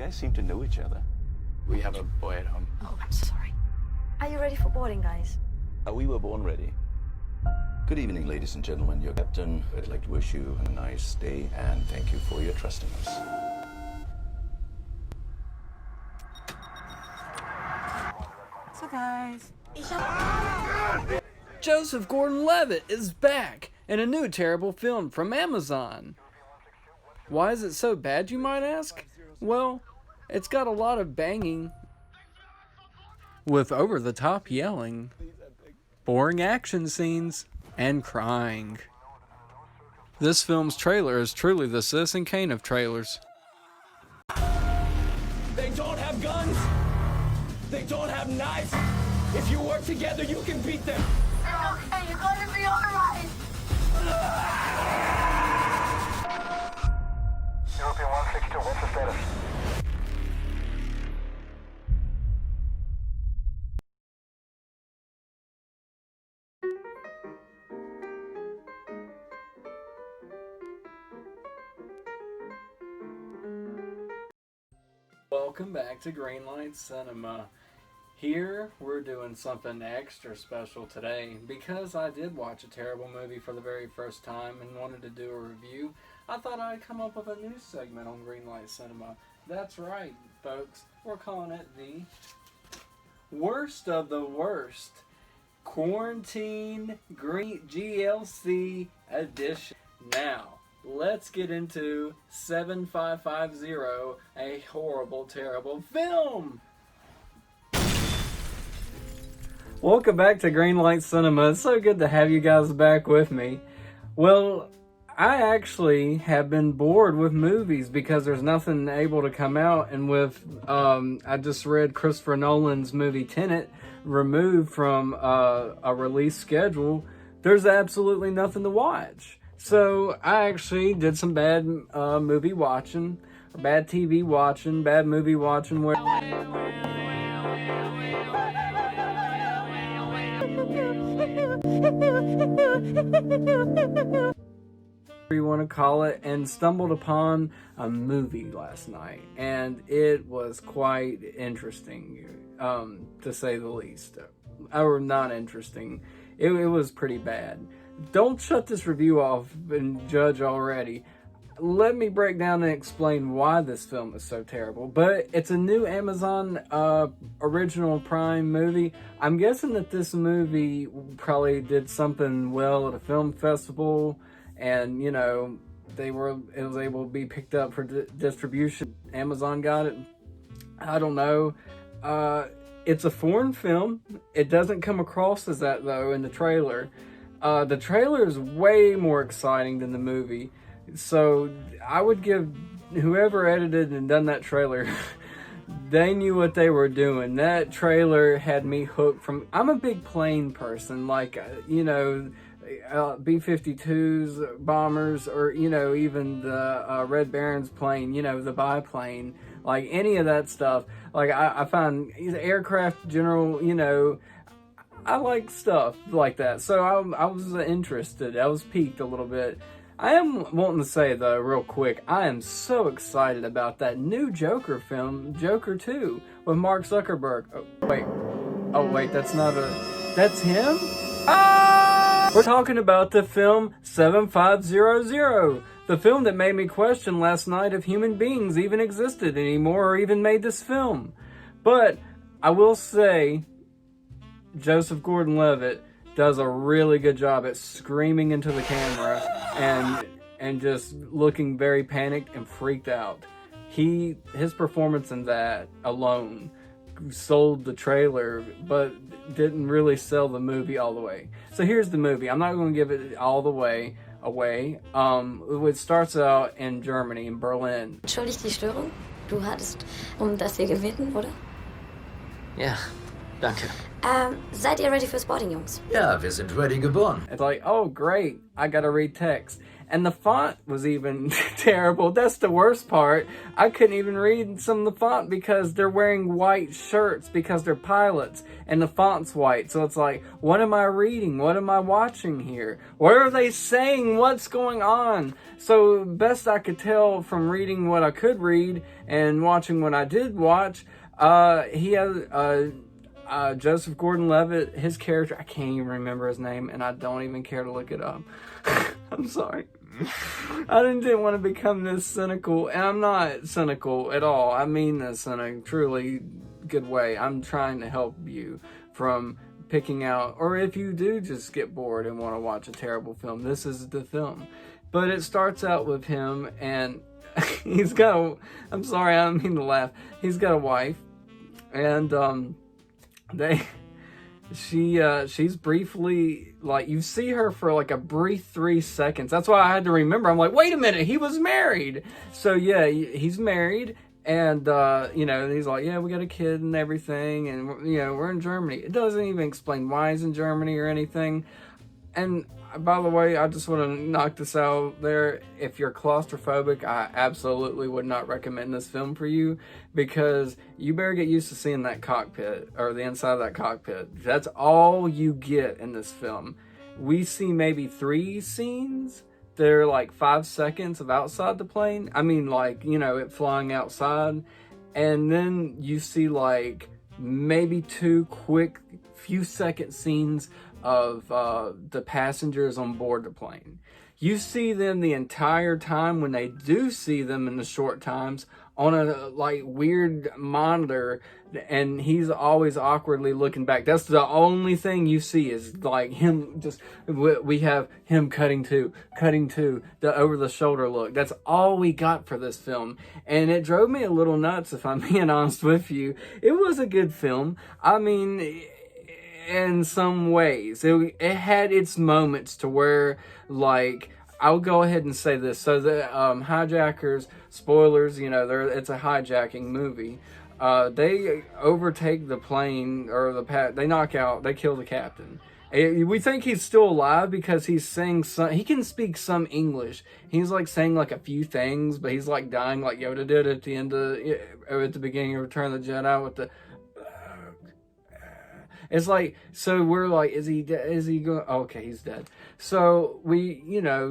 You guys seem to know each other. We have a boy at home. Oh, I'm so sorry. Are you ready for boarding, guys? We were born ready. Good evening, ladies and gentlemen. Your captain. I'd like to wish you a nice day and thank you for your trust in us. So guys, Joseph Gordon-Levitt is back in a new terrible film from Amazon. Why is it so bad, you might ask? Well, it's got a lot of banging with over-the-top yelling, boring action scenes, and crying. This film's trailer is truly the Citizen Kane of trailers. They don't have guns. They don't have knives. If you work together, you can beat them. It's okay, you're gonna be alright. European 162, what's the status? Welcome back to Greenlight Cinema. Here, we're doing something extra special today. Because I did watch a terrible movie for the very first time and wanted to do a review, I thought I'd come up with a new segment on Greenlight Cinema. That's right, folks. We're calling it the Worst of the Worst Quarantine Green GLC Edition. Now, let's get into 7550, a horrible, terrible film. Welcome back to Greenlight Cinema. It's so good to have you guys back with me. Well, I actually have been bored with movies because there's nothing able to come out, and with I just read Christopher Nolan's movie Tenet removed from a release schedule. There's absolutely nothing to watch. So I actually did some bad movie watching, or bad TV watching, bad movie watching, where you want to call it, and stumbled upon a movie last night, and it was quite interesting, to say the least. Or not interesting. It was pretty bad. Don't shut this review off and judge already. Let me break down and explain why this film is so terrible. But it's a new Amazon original Prime movie. I'm guessing that this movie probably did something well at a film festival, and you know, it was able to be picked up for distribution. Amazon got it. I don't know. It's a foreign film. It doesn't come across as that though in the trailer. The trailer is way more exciting than the movie. So I would give whoever edited and done that trailer, they knew what they were doing. That trailer had me hooked from... I'm a big plane person, like, you know, B-52s, bombers, or, you know, even the Red Baron's plane, you know, the biplane, like any of that stuff. Like, I find aircraft general, you know, I like stuff like that. So I was interested. I was piqued a little bit. I am wanting to say, though, real quick, I am so excited about that new Joker film, Joker 2, with Mark Zuckerberg. Oh, wait, that's not a... That's him? Ah! We're talking about the film 7500, the film that made me question last night if human beings even existed anymore or even made this film. But I will say, Joseph Gordon-Levitt does a really good job at screaming into the camera and just looking very panicked and freaked out. His performance in that alone sold the trailer, but didn't really sell the movie all the way. So here's the movie. I'm not going to give it all the way away. It starts out in Germany, in Berlin. Entschuldigt die Störung. Du hattest, dass wir gewinnen, oder? ja, danke. Seid ihr ready fürs Boarding, Jungs? Ja, wir sind ready geboren. It's like, oh great, I gotta read text. And the font was even terrible. That's the worst part. I couldn't even read some of the font because they're wearing white shirts because they're pilots and the font's white. So it's like, what am I reading? What am I watching here? What are they saying? What's going on? So best I could tell from reading what I could read and watching what I did watch, he has Joseph Gordon-Levitt, his character, I can't even remember his name, and I don't even care to look it up. I'm sorry. I didn't want to become this cynical, and I'm not cynical at all. I mean this in a truly good way. I'm trying to help you from picking out, or if you do just get bored and want to watch a terrible film, this is the film. But it starts out with him, and he's got a, I'm sorry, I don't mean to laugh. He's got a wife, and she's briefly, like, you see her for like a brief 3 seconds. That's why I had to remember. I'm like, wait a minute, he was married. So yeah, he's married, and he's like, yeah, we got a kid and everything, and we're in Germany. It doesn't even explain why he's in Germany or anything. And by the way, I just want to knock this out there. If you're claustrophobic, I absolutely would not recommend this film for you, because you better get used to seeing that cockpit, or the inside of that cockpit. That's all you get in this film. We see maybe 3 scenes. They're like 5 seconds of outside the plane. I mean, like, it flying outside. And then you see like maybe 2 quick few second scenes of the passengers on board the plane. You see them the entire time when they do see them in the short times on a like weird monitor, and he's always awkwardly looking back. That's the only thing you see is like him just, we have him cutting to the over the shoulder look. That's all we got for this film. And it drove me a little nuts, if I'm being honest with you. It was a good film. I mean, in some ways it had its moments to where, like, I'll go ahead and say this. So the hijackers, spoilers, it's a hijacking movie. They overtake the plane, or they kill the captain. We think he's still alive because he's saying he can speak some English. He's like saying like a few things, but he's like dying like Yoda did at the end at the beginning of Return of the Jedi with the. It's like, so we're like, is he going? Okay, he's dead. So we,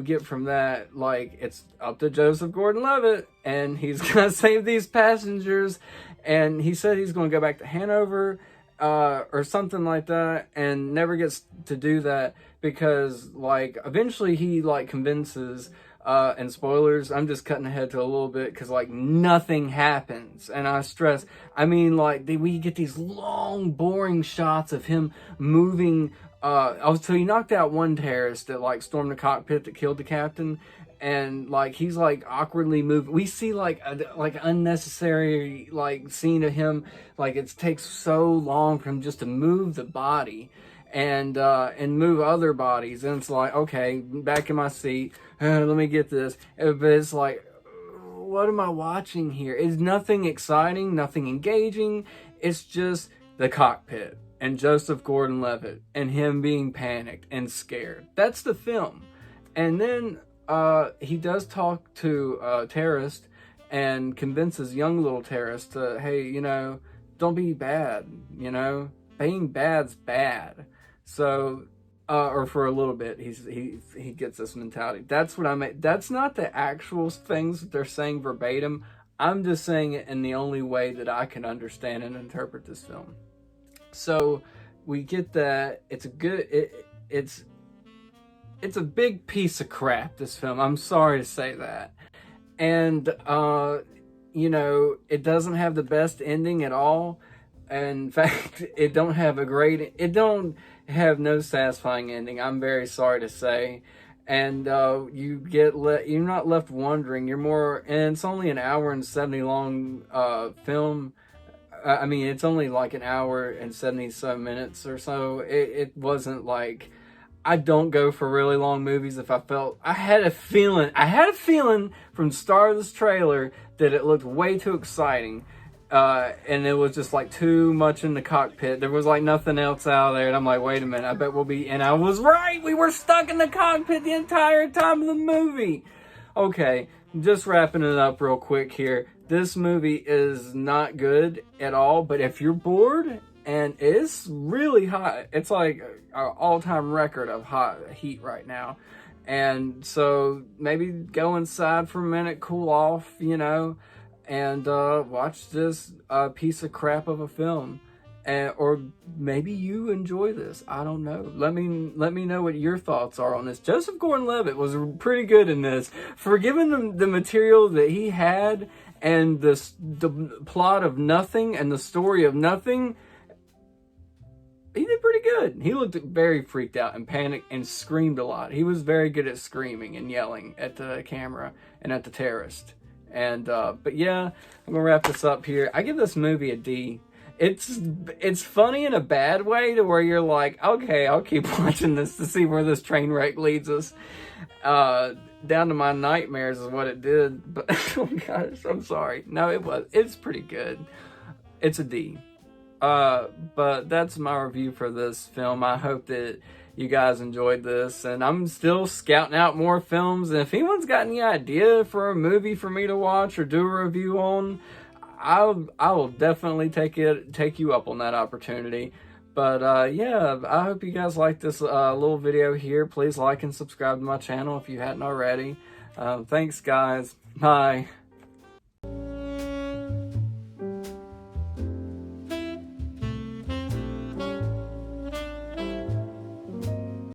get from that, like, it's up to Joseph Gordon-Levitt, and he's going to save these passengers. And he said he's going to go back to Hanover, or something like that, and never gets to do that because, like, eventually he, like, convinces, and spoilers, I'm just cutting ahead to a little bit because, like, nothing happens. And I stress, I mean, like, we get these long, boring shots of him moving. So he knocked out one terrorist that, like, stormed the cockpit that killed the captain. And, like, he's, like, awkwardly moving. We see, like, unnecessary, like, scene of him. Like, it takes so long for him just to move the body and move other bodies. And it's like, okay, back in my seat. Let me get this. But it's like, what am I watching here? It's nothing exciting, nothing engaging. It's just the cockpit and Joseph Gordon-Levitt and him being panicked and scared. That's the film. And then he does talk to a terrorist and convinces young little terrorist to, hey, don't be bad. Being bad's bad. So, or for a little bit, he gets this mentality. That's what I mean. That's not the actual things that they're saying verbatim. I'm just saying it in the only way that I can understand and interpret this film. So we get that. It's a good. It's a big piece of crap, this film. I'm sorry to say that. And it doesn't have the best ending at all. In fact, it don't have no satisfying ending. I'm very sorry to say. And you're not left wondering. You're more, and it's only an hour and 70 long film. I mean, it's only like an hour and 77 minutes or so. It wasn't like, I don't go for really long movies if I had a feeling from the start of this trailer that it looked way too exciting. and it was just like too much in the cockpit. There was like nothing else out there, and I'm like, wait a minute, I bet we'll be. And I was right. We were stuck in the cockpit the entire time of the movie. Okay, just wrapping it up real quick here. This movie is not good at all, but if you're bored, and it's really hot, it's like our all-time record of hot heat right now. And so maybe go inside for a minute, cool off, you know, and watch this piece of crap of a film. Or maybe you enjoy this. I don't know. Let me know what your thoughts are on this. Joseph Gordon-Levitt was pretty good in this. For given the material that he had and the plot of Nothing and the story of Nothing, he did pretty good. He looked very freaked out and panicked and screamed a lot. He was very good at screaming and yelling at the camera and at the terrorist. And but yeah, I'm gonna wrap this up here. I give this movie a D. It's funny in a bad way, to where you're like, okay, I'll keep watching this to see where this train wreck leads us. Down to my nightmares is what it did. But oh gosh, I'm sorry. No, it's pretty good. It's a D. But that's my review for this film. I hope that you guys enjoyed this, and I'm still scouting out more films. And if anyone's got any idea for a movie for me to watch or do a review on, I will definitely take you up on that opportunity. But yeah, I hope you guys like this little video here. Please like and subscribe to my channel if you hadn't already. Thanks, guys. Bye.